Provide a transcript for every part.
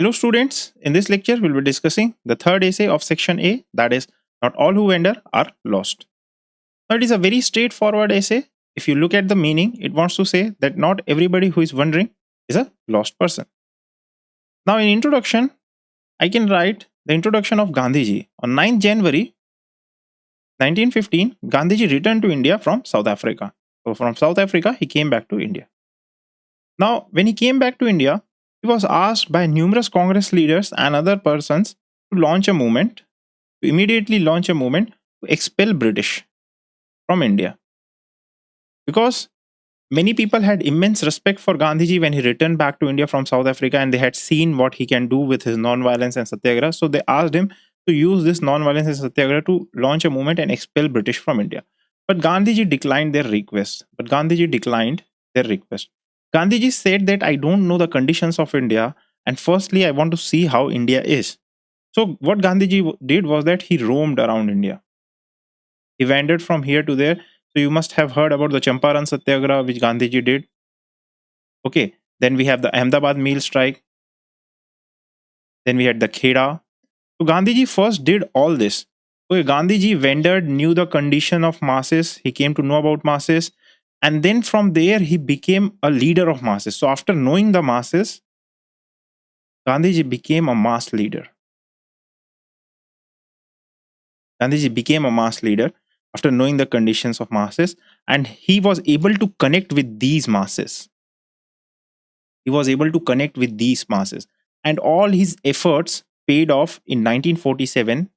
Hello students, in this lecture we'll be discussing the third essay of section A, that is not all who wander are lost. Now it is a very straightforward essay. If you look at the meaning, it wants to say that not everybody who is wandering is a lost person. Now in introduction, I can write the introduction of Gandhiji. On 9th January 1915, Gandhiji returned to India from South Africa. So from South Africa, he came back to India. Now when he came back to India, he was asked by numerous Congress leaders and other persons to immediately launch a movement to expel British from India. Because many people had immense respect for Gandhiji when he returned back to India from South Africa and they had seen what he can do with his non-violence and satyagraha. So they asked him to use this non-violence and satyagraha to launch a movement and expel British from India. But Gandhiji declined their request. Gandhiji said that I don't know the conditions of India, and firstly, I want to see how India is. So, what Gandhiji did was that he roamed around India. He wandered from here to there. So, you must have heard about the Champaran Satyagraha, which Gandhiji did. Okay, then we have the Ahmedabad meal strike. Then we had the Kheda. So, Gandhiji first did all this. Okay, Gandhiji wandered, knew the condition of masses. He came to know about masses. And then from there, he became a leader of masses. So after knowing the masses, Gandhiji became a mass leader. Gandhiji became a mass leader after knowing the conditions of masses, and he was able to connect with these masses. And all his efforts paid off in 1947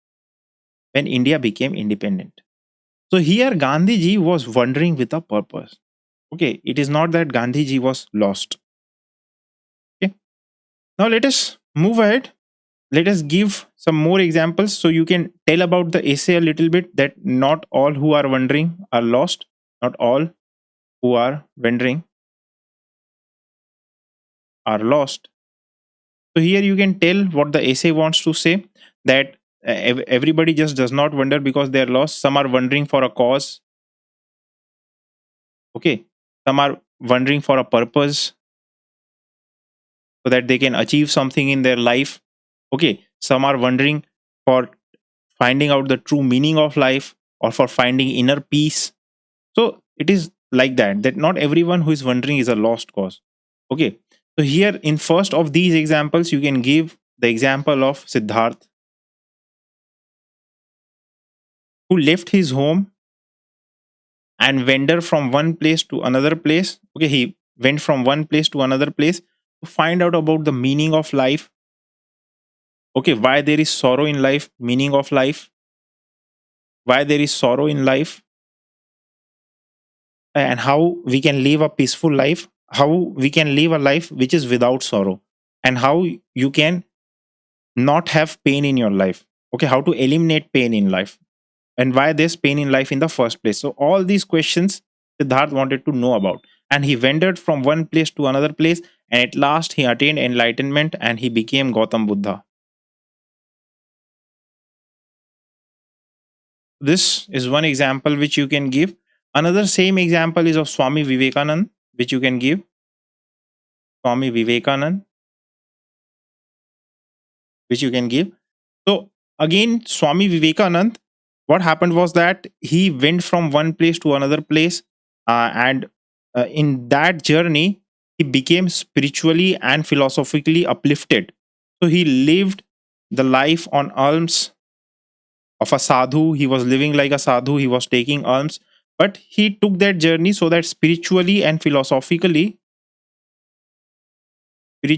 when India became independent. So here Gandhiji was wandering with a purpose. Okay, it is not that Gandhiji was lost. Okay. Now let us move ahead. Let us give some more examples so you can tell about the essay a little bit, that not all who are wandering are lost. Not all who are wandering are lost. So here you can tell what the essay wants to say, that everybody just does not wander because they are lost. Some are wandering for a cause. Okay. Some are wandering for a purpose so that they can achieve something in their life. Okay. Some are wandering for finding out the true meaning of life or for finding inner peace. So it is like that not everyone who is wandering is a lost cause. Okay. So here in first of these examples, you can give the example of Siddharth, who left his home and wandered from one place to another place. Okay, he went from one place to another place to find out about the meaning of life. Okay, why there is sorrow in life, meaning of life, why there is sorrow in life, and how we can live a peaceful life, how we can live a life which is without sorrow, and how you can not have pain in your life. Okay, how to eliminate pain in life, and why there's pain in life in the first place. So all these questions Siddharth wanted to know about, and he wandered from one place to another place, and at last he attained enlightenment and he became Gautam Buddha. This is one example which you can give. Another same example is of Swami Vivekanand, which you can give. Swami Vivekanand, which you can give. So again, Swami Vivekanand, what happened was that he went from one place to another place, and in that journey, he became spiritually and philosophically uplifted. So he lived the life on alms of a sadhu. He was living like a sadhu. He was taking alms, but he took that journey so that spiritually and philosophically, he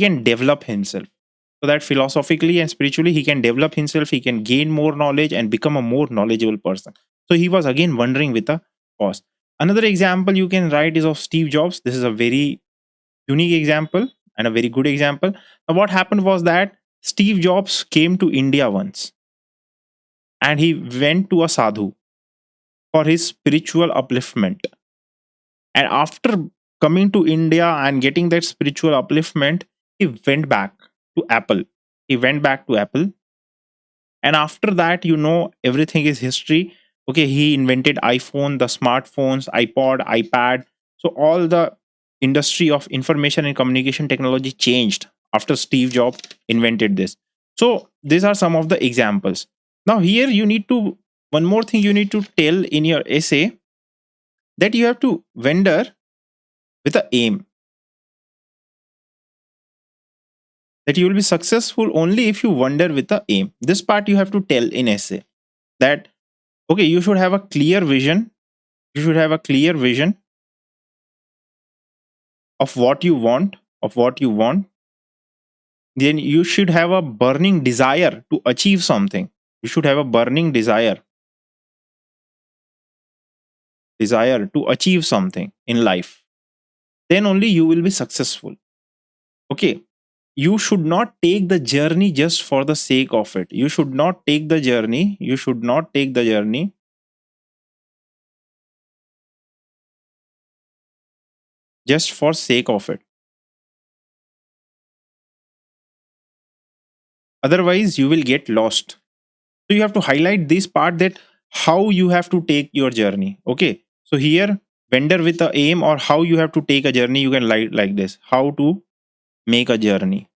can develop himself. So that philosophically and spiritually he can develop himself, he can gain more knowledge and become a more knowledgeable person. So he was again wondering with a cause. Another example you can write is of Steve Jobs. This is a very unique example and a very good example. Now what happened was that Steve Jobs came to India once, and he went to a sadhu for his spiritual upliftment. And after coming to India and getting that spiritual upliftment, he went back to Apple. And after that, everything is history. Okay, he invented iPhone, the smartphones, iPod, iPad. So all the industry of information and communication technology changed after Steve Jobs invented this. So these are some of the examples. Now here you need to, one more thing you need to tell in your essay, that you have to vendor with a aim, that you will be successful only if you wonder with a aim. This part you have to tell in essay, that okay, you should have a clear vision, you should have a clear vision of what you want, then you should have a burning desire to achieve something. You should have a burning desire to achieve something in life. Then only you will be successful. Okay, you should not take the journey just for the sake of it. You should not take the journey, just for sake of it. Otherwise you will get lost. So you have to highlight this part, that how you have to take your journey. Okay, so here vendor with the aim, or how you have to take a journey, you can like this, how to make a journey.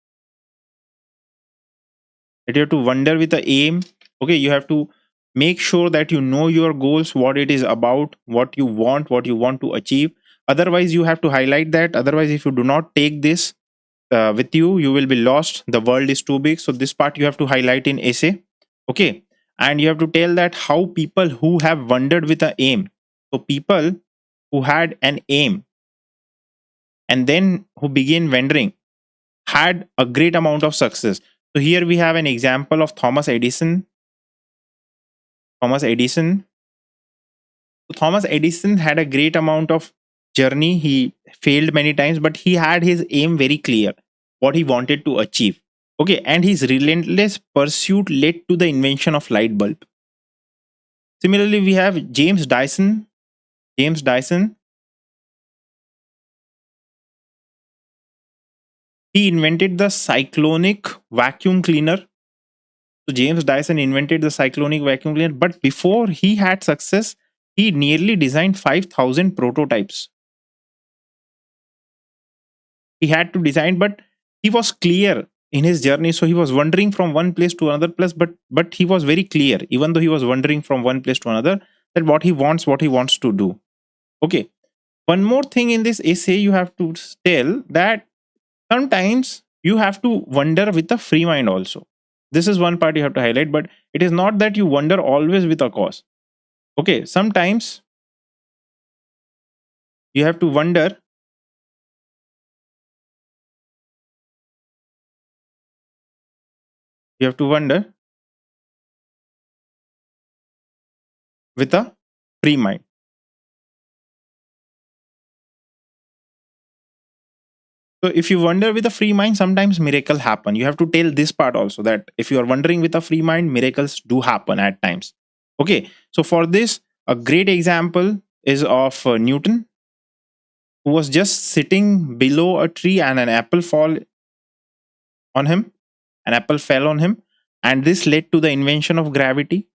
That you have to wonder with the aim. Okay, you have to make sure that you know your goals, what it is about, what you want to achieve. Otherwise you have to highlight that. Otherwise, if you do not take this with you, you will be lost. The world is too big. So this part you have to highlight in essay. Okay, and you have to tell that how people who have wondered with an aim, so people who had an aim and then who began wondering, had a great amount of success. So here we have an example of Thomas Edison. Thomas Edison had a great amount of journey. He failed many times, but he had his aim very clear, what he wanted to achieve. Okay, and his relentless pursuit led to the invention of light bulb. Similarly, we have James Dyson. He invented the cyclonic vacuum cleaner. So James Dyson invented the cyclonic vacuum cleaner, but before he had success, he nearly designed 5,000 prototypes. He had to design, but he was clear in his journey. So he was wandering from one place to another place, but he was very clear, even though he was wandering from one place to another, that what he wants to do. Okay. One more thing in this essay, you have to tell that sometimes you have to wonder with a free mind also. This is one part you have to highlight, but it is not that you wonder always with a cause. Okay, sometimes you have to wonder with a free mind. So if you wonder with a free mind, sometimes miracle happen. You have to tell this part also, that if you are wondering with a free mind, miracles do happen at times. Okay, so for this, a great example is of Newton, who was just sitting below a tree and on him an apple fell on him, and this led to the invention of gravity.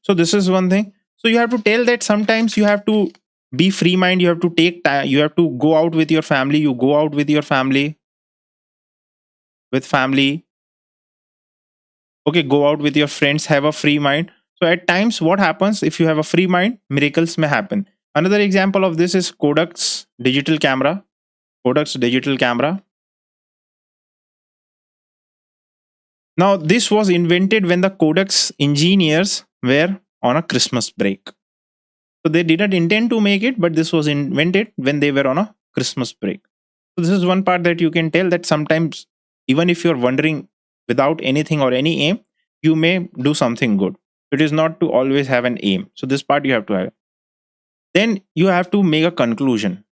So this is one thing. So you have to tell that sometimes you have to be free mind, you have to take time, you have to go out with your family, you go out with your family, okay, go out with your friends, have a free mind. So at times what happens, if you have a free mind, miracles may happen. Another example of this is Kodak's digital camera. Now this was invented when the Kodak's engineers were on a Christmas break. So they did not intend to make it, but this was invented when they were on a Christmas break. So this is one part that you can tell, that sometimes even if you're wondering without anything or any aim, you may do something good. It is not to always have an aim. So this part you have to have. Then you have to make a conclusion.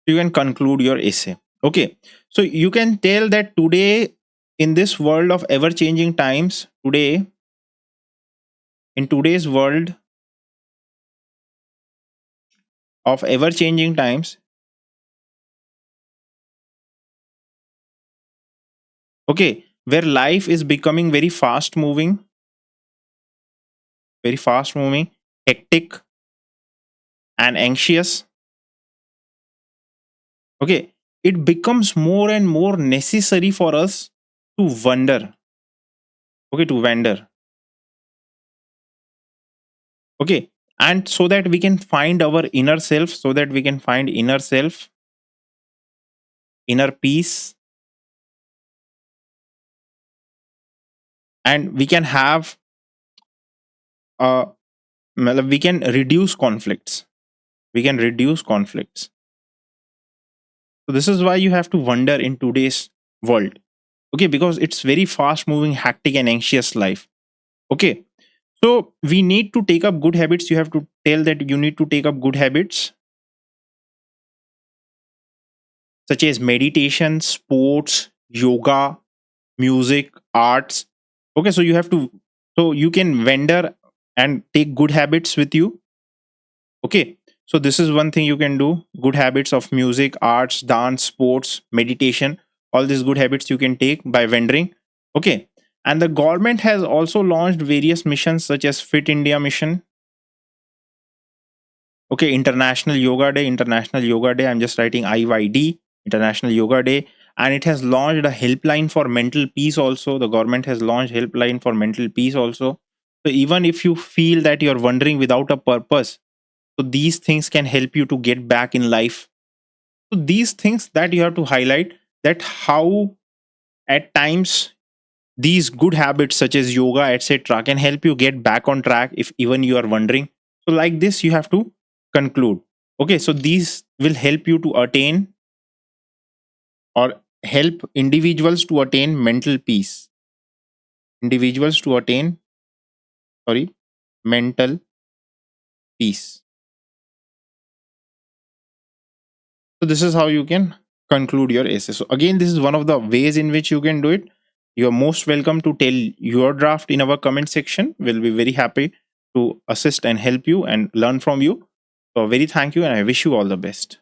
You can conclude your essay. Okay. So you can tell that today, in this world of ever changing times, in today's world of ever changing times, okay, where life is becoming very fast moving, hectic, and anxious, okay, it becomes more and more necessary for us to wonder, okay, to wonder, okay, and so that we can find our inner self, so that we can find inner self, inner peace, and we can have we can reduce conflicts, we can reduce conflicts. So this is why you have to wonder in today's world, okay, because it's very fast moving, hectic and anxious life, okay. So we need to take up good habits. You have to tell that you need to take up good habits such as meditation, sports, yoga, music, arts, okay. So you have to, so you can vendor and take good habits with you, okay. So this is one thing you can do: good habits of music, arts, dance, sports, meditation. All these good habits you can take by vendoring, okay. And the government has also launched various missions such as Fit India mission, okay, International Yoga Day, International Yoga Day. I'm just writing IYD, International Yoga Day. And it has launched a helpline for mental peace also. The government has launched helpline for mental peace also. So even if you feel that you're wandering without a purpose, so these things can help you to get back in life. So these things that you have to highlight, that how at times these good habits such as yoga, etc., can help you get back on track if even you are wondering. So like this you have to conclude, okay. So these will help you to attain, or help individuals to attain mental peace, individuals to attain, sorry, mental peace. So this is how you can conclude your essay. So again, this is one of the ways in which you can do it. You are most welcome to tell your draft in our comment section. We'll be very happy to assist and help you and learn from you. So very thank you, and I wish you all the best.